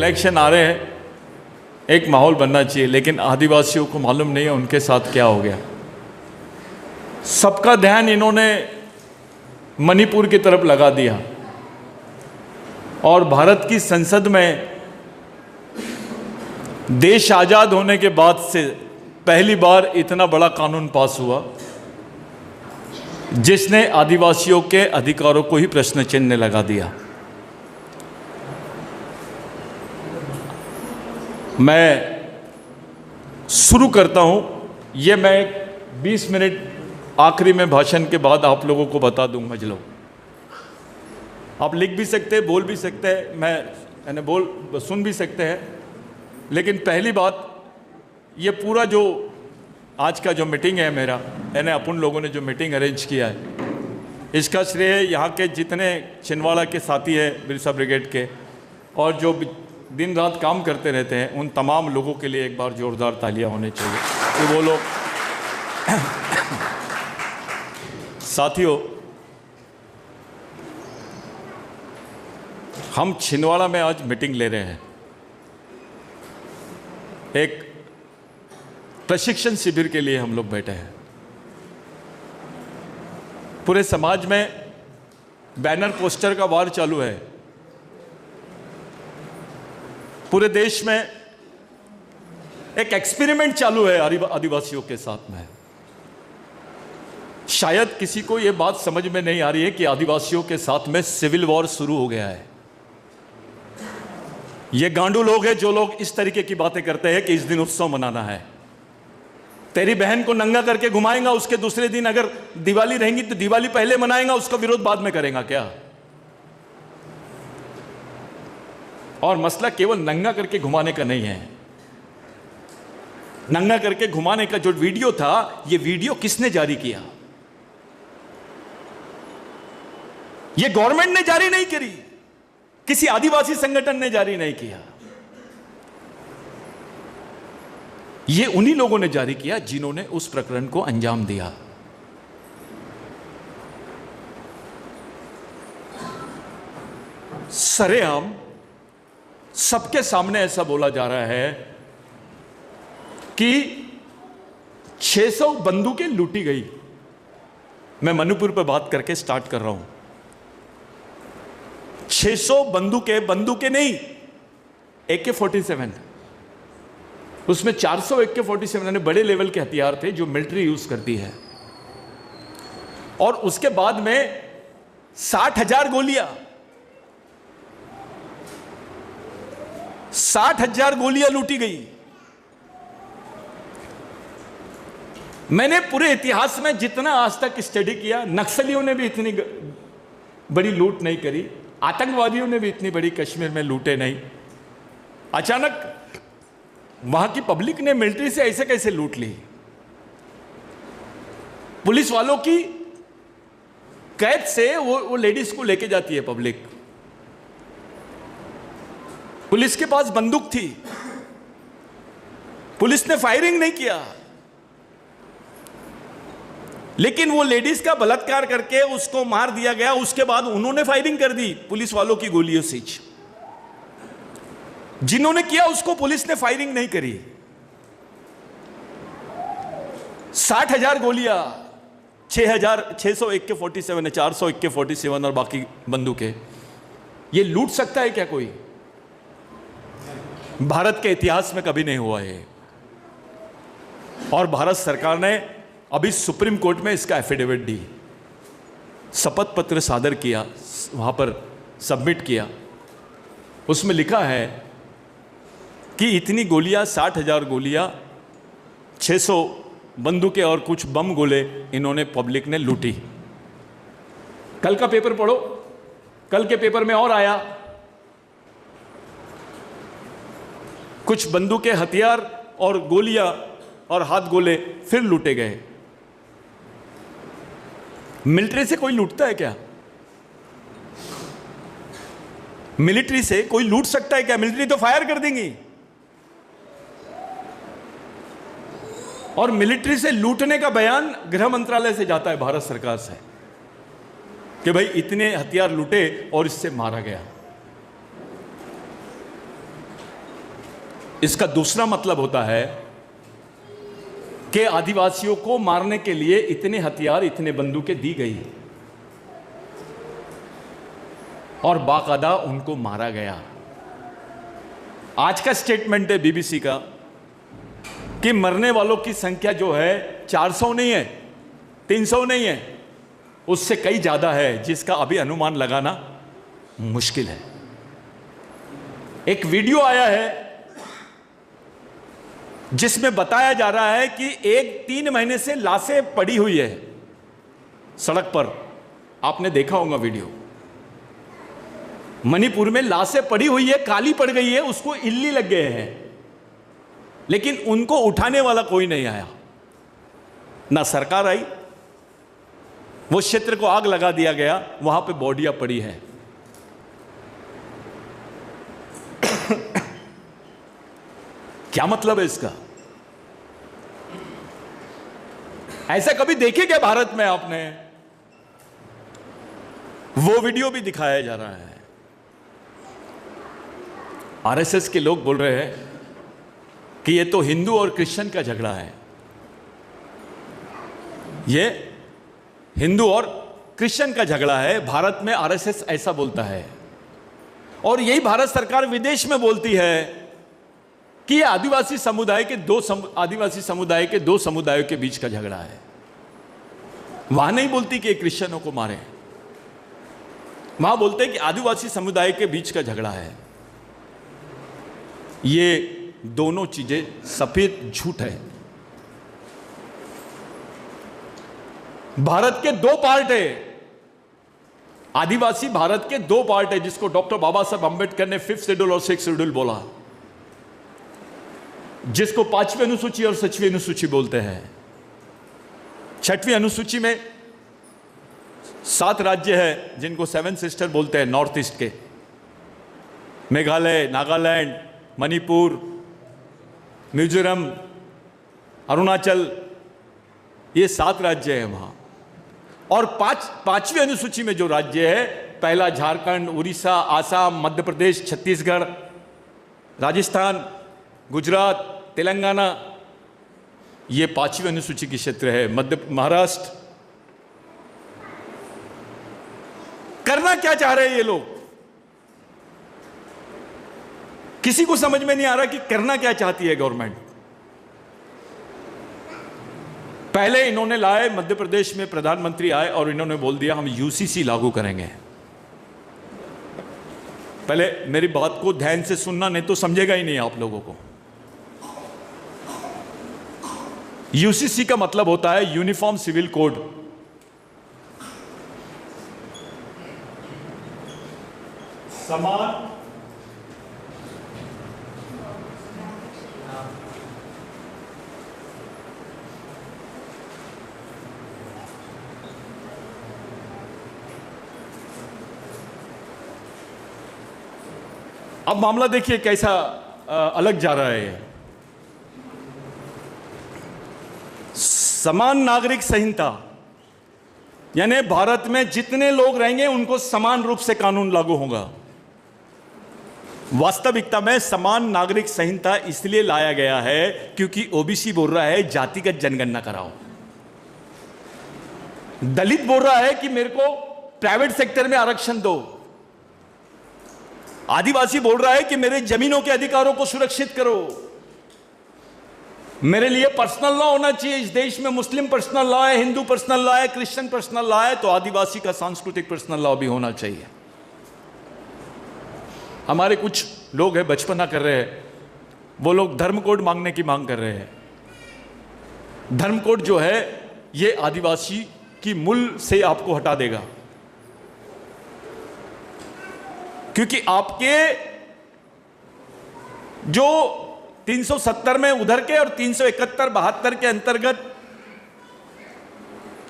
Election आ रहे हैं, एक माहौल बनना चाहिए, लेकिन आदिवासियों को मालूम नहीं है उनके साथ क्या हो गया। सबका ध्यान इन्होंने मणिपुर की तरफ लगा दिया और भारत की संसद में देश आजाद होने के बाद से पहली बार इतना बड़ा कानून पास हुआ जिसने आदिवासियों के अधिकारों को ही प्रश्न चिन्ह लगा दिया। मैं शुरू करता हूं, ये मैं 20 मिनट आखिरी में भाषण के बाद आप लोगों को बता दूंगा। चलो, आप लिख भी सकते हैं, बोल भी सकते हैं, मैं सुन भी सकते हैं, लेकिन पहली बात, ये पूरा जो आज का जो मीटिंग है मेरा, यानी अपन लोगों ने जो मीटिंग अरेंज किया है, इसका श्रेय यहाँ के जितने छिंदवाड़ा के साथी हैं बिरसा ब्रिगेड के और जो दिन रात काम करते रहते हैं, उन तमाम लोगों के लिए एक बार जोरदार तालियां होनी चाहिए कि वो लोग साथियों, हम छिंदवाड़ा में आज मीटिंग ले रहे हैं। एक प्रशिक्षण शिविर के लिए हम लोग बैठे हैं। पूरे समाज में बैनर पोस्टर का वार चालू है। पूरे देश में एक एक्सपेरिमेंट चालू है आदिवासियों के साथ में। शायद किसी को यह बात समझ में नहीं आ रही है कि आदिवासियों के साथ में सिविल वॉर शुरू हो गया है। ये गांडू लोग हैं जो लोग इस तरीके की बातें करते हैं कि इस दिन उत्सव मनाना है, तेरी बहन को नंगा करके घुमाएगा, उसके दूसरे दिन अगर दिवाली रहेंगी तो दिवाली पहले मनाएगा, उसका विरोध बाद में करेगा क्या? और मसला केवल नंगा करके घुमाने का नहीं है। नंगा करके घुमाने का जो वीडियो था, ये वीडियो किसने जारी किया? ये गवर्नमेंट ने जारी नहीं करी, किसी आदिवासी संगठन ने जारी नहीं किया। ये उन्हीं लोगों ने जारी किया जिन्होंने उस प्रकरण को अंजाम दिया। सरेआम सबके सामने ऐसा बोला जा रहा है कि 600 बंदूकें लूटी गई। मैं मणिपुर पर बात करके स्टार्ट कर रहा हूं। 600 बंदूकें नहीं, AK-47, उसमें 400 AK-47 यानी बड़े लेवल के हथियार थे जो मिलिट्री यूज करती है। और उसके बाद में 60,000 गोलियां, 60,000 गोलियां लूटी गई। मैंने पूरे इतिहास में जितना आज तक स्टडी किया, नक्सलियों ने भी इतनी बड़ी लूट नहीं करी, आतंकवादियों ने भी इतनी बड़ी कश्मीर में लूटे नहीं। अचानक वहां की पब्लिक ने मिलिट्री से ऐसे कैसे लूट ली? पुलिस वालों की कैद से वो लेडीज को लेके जाती है पब्लिक। पुलिस के पास बंदूक थी, पुलिस ने फायरिंग नहीं किया, लेकिन वो लेडीज का बलात्कार करके उसको मार दिया गया। उसके बाद उन्होंने फायरिंग कर दी पुलिस वालों की गोलियों से। जिन्होंने किया उसको पुलिस ने फायरिंग नहीं करी। 60,000 गोलियां, 600 AK-47, 400 AK-47 और बाकी बंदूकें, ये लूट सकता है क्या कोई? भारत के इतिहास में कभी नहीं हुआ है। और भारत सरकार ने अभी सुप्रीम कोर्ट में इसका एफिडेविट दी, शपथ पत्र सादर किया, वहां पर सबमिट किया। उसमें लिखा है कि इतनी गोलियां, 60,000 गोलियां, 600 बंदूकें और कुछ बम गोले इन्होंने पब्लिक ने लूटी। कल का पेपर पढ़ो, कल के पेपर में और आया कुछ बंदूकें, हथियार और गोलियां और हाथ गोले फिर लूटे गए। मिलिट्री से कोई लूटता है क्या? मिलिट्री से कोई लूट सकता है क्या? मिलिट्री तो फायर कर देंगी। और मिलिट्री से लूटने का बयान गृह मंत्रालय से जाता है, भारत सरकार से, कि भाई इतने हथियार लूटे और इससे मारा गया। इसका दूसरा मतलब होता है कि आदिवासियों को मारने के लिए इतने हथियार, इतने बंदूकें दी गई और बाकायदा उनको मारा गया। आज का स्टेटमेंट है बीबीसी का कि मरने वालों की संख्या जो है 400 नहीं है, 300 नहीं है, उससे कई ज्यादा है, जिसका अभी अनुमान लगाना मुश्किल है। एक वीडियो आया है जिसमें बताया जा रहा है कि 3 महीने से लाशें पड़ी हुई है सड़क पर। आपने देखा होगा वीडियो। मणिपुर में लाशें पड़ी हुई है, काली पड़ गई है, उसको इल्ली लग गए हैं, लेकिन उनको उठाने वाला कोई नहीं आया, ना सरकार आई। वो क्षेत्र को आग लगा दिया गया, वहां पे बॉडियां पड़ी हैं। क्या मतलब है इसका? ऐसा कभी देखे क्या भारत में आपने? वो वीडियो भी दिखाया जा रहा है। आरएसएस के लोग बोल रहे हैं कि ये तो हिंदू और क्रिश्चियन का झगड़ा है। ये हिंदू और क्रिश्चियन का झगड़ा है, भारत में आरएसएस ऐसा बोलता है। और यही भारत सरकार विदेश में बोलती है कि यह आदिवासी समुदाय के दो समुदायों के बीच का झगड़ा है। वहां नहीं बोलती कि क्रिश्चियनों को मारे, वहां बोलते हैं कि आदिवासी समुदाय के बीच का झगड़ा है। ये दोनों चीजें सफेद झूठ है। भारत के 2 पार्ट है, आदिवासी भारत के 2 पार्ट है, जिसको डॉक्टर बाबा साहब अंबेडकर ने 5th शेड्यूल और 6th शेड्यूल बोला, जिसको 5वीं अनुसूची और 6वीं अनुसूची बोलते हैं। 6वीं अनुसूची में 7 राज्य है जिनको 7 सिस्टर बोलते हैं, नॉर्थ ईस्ट के, मेघालय, नागालैंड, मणिपुर, मिजोरम, अरुणाचल, ये 7 राज्य हैं वहां। और 5वीं अनुसूची में जो राज्य है, पहला झारखंड, उड़ीसा, आसाम, मध्य प्रदेश, छत्तीसगढ़, राजस्थान, गुजरात, तेलंगाना, ये 5वीं अनुसूची की क्षेत्र है। महाराष्ट्र। करना क्या चाह रहे हैं ये लोग? किसी को समझ में नहीं आ रहा कि करना क्या चाहती है गवर्नमेंट। पहले इन्होंने लाए, मध्य प्रदेश में प्रधानमंत्री आए और इन्होंने बोल दिया हम यूसीसी लागू करेंगे। पहले मेरी बात को ध्यान से सुनना, नहीं तो समझेगा ही नहीं आप लोगों को। यूसीसी का मतलब होता है यूनिफॉर्म सिविल कोड। समान अब मामला देखिए कैसा अलग जा रहा है। समान नागरिक संहिता, यानी भारत में जितने लोग रहेंगे उनको समान रूप से कानून लागू होगा। वास्तविकता में समान नागरिक संहिता इसलिए लाया गया है क्योंकि ओबीसी बोल रहा है जातिगत जनगणना कराओ, दलित बोल रहा है कि मेरे को प्राइवेट सेक्टर में आरक्षण दो, आदिवासी बोल रहा है कि मेरे जमीनों के अधिकारों को सुरक्षित करो, मेरे लिए पर्सनल लॉ होना चाहिए। इस देश में मुस्लिम पर्सनल लॉ है, हिंदू पर्सनल लॉ है, क्रिश्चियन पर्सनल लॉ है, तो आदिवासी का सांस्कृतिक पर्सनल लॉ भी होना चाहिए। हमारे कुछ लोग हैं बचपना कर रहे हैं, वो लोग धर्म कोड मांगने की मांग कर रहे हैं। धर्म कोड जो है ये आदिवासी की मूल से आपको हटा देगा, क्योंकि आपके जो 370 में उधर के और 371-72 के अंतर्गत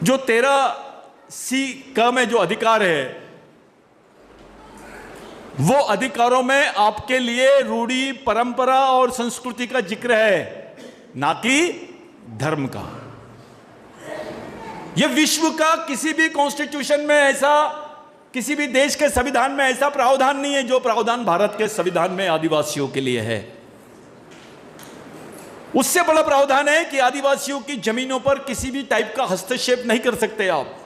जो 13C क में जो अधिकार है, वो अधिकारों में आपके लिए रूढ़ी, परंपरा और संस्कृति का जिक्र है, ना कि धर्म का। यह विश्व का किसी भी कॉन्स्टिट्यूशन में ऐसा, किसी भी देश के संविधान में ऐसा प्रावधान नहीं है जो प्रावधान भारत के संविधान में आदिवासियों के लिए है। उससे बड़ा प्रावधान है कि आदिवासियों की जमीनों पर किसी भी टाइप का हस्तक्षेप नहीं कर सकते आप।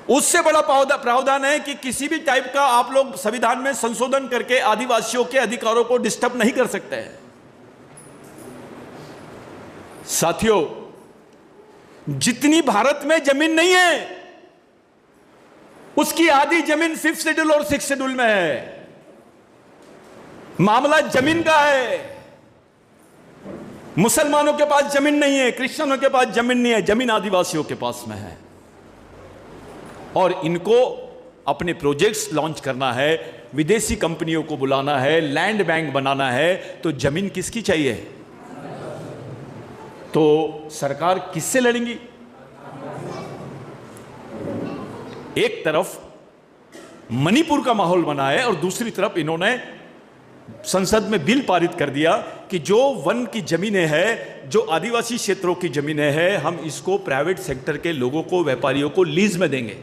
उससे बड़ा प्रावधान है कि किसी भी टाइप का आप लोग संविधान में संशोधन करके आदिवासियों के अधिकारों को डिस्टर्ब नहीं कर सकते हैं। साथियों, जितनी भारत में जमीन नहीं है उसकी आधी जमीन 5th शेड्यूल और 6th शेड्यूल में है। मामला जमीन का है। मुसलमानों के पास जमीन नहीं है, क्रिश्चियनों के पास जमीन नहीं है, जमीन आदिवासियों के पास में है। और इनको अपने प्रोजेक्ट्स लॉन्च करना है, विदेशी कंपनियों को बुलाना है, लैंड बैंक बनाना है, तो जमीन किसकी चाहिए? तो सरकार किससे लड़ेंगी? एक तरफ मणिपुर का माहौल बना है और दूसरी तरफ इन्होंने संसद में बिल पारित कर दिया कि जो वन की जमीनें हैं, जो आदिवासी क्षेत्रों की जमीनें हैं, हम इसको प्राइवेट सेक्टर के लोगों को, व्यापारियों को लीज में देंगे।